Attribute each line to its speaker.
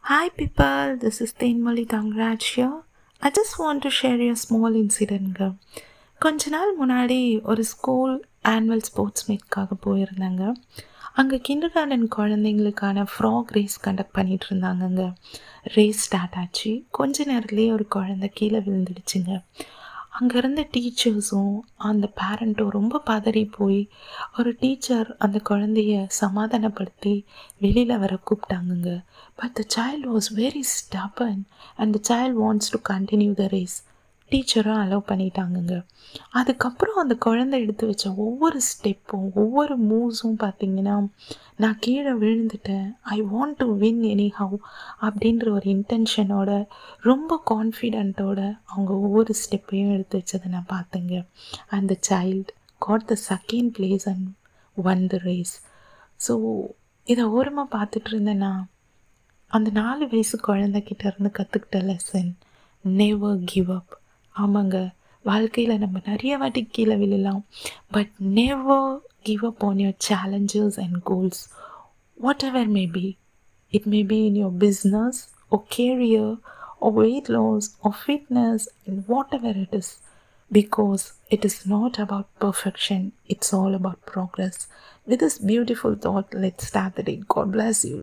Speaker 1: Hi people, this is Thenmali Thangraj here. I just want to share a small incident. கொஞ்ச நாள் முன்னாடி ஒரு school annual sports மீட்காக போயிருந்தாங்க. அங்கே கிண்டர் கார்டன் குழந்தைங்களுக்கான ஃப்ராக் ரேஸ் கண்டக்ட் பண்ணிகிட்டு இருந்தாங்கங்க. ரேஸ் ஸ்டார்ட் ஆச்சு. கொஞ்ச நேரத்துலேயே ஒரு குழந்தை கீழே விழுந்துடுச்சுங்க. அங்கே இருந்த டீச்சர்ஸும் அந்த பேரண்ட்டும் ரொம்ப பதறி போய் ஒரு டீச்சர் அந்த குழந்தைய சமாதானப்படுத்தி வெளியில் வர கூப்பிட்டாங்கங்க. But the child was very stubborn and the child wants to continue the race. டீச்சரும் அலோவ் பண்ணிட்டாங்கங்க. அதுக்கப்புறம் அந்த குழந்தை எடுத்து வச்ச ஒவ்வொரு ஸ்டெப்பும் ஒவ்வொரு மூவ்ஸும் பார்த்திங்கன்னா, நான் கீழே விழுந்துட்டேன், I want to win anyhow அப்படின்ற ஒரு இன்டென்ஷனோட ரொம்ப கான்ஃபிடென்ட்டோட அவங்க ஒவ்வொரு ஸ்டெப்பையும் எடுத்து வச்சதை நான் பார்த்தேங்க. And the child got the second place and won the race. So இதை ஓரமாக பார்த்துட்டு இருந்தேன்னா, அந்த 4 வயசு குழந்தைகிட்ட இருந்து கற்றுக்கிட்ட லெசன், நெவர் கிவ் அப். ஆமாங்க, வாழ்க்கையில் நம்ம நிறைய வாட்டி கீழே விழலாம், but never give up on your challenges and goals. Whatever may be, it may be in your business or career or weight loss or fitness and whatever it is, because it is not about perfection, it's all about progress. With this beautiful thought, let's start the day. God bless you.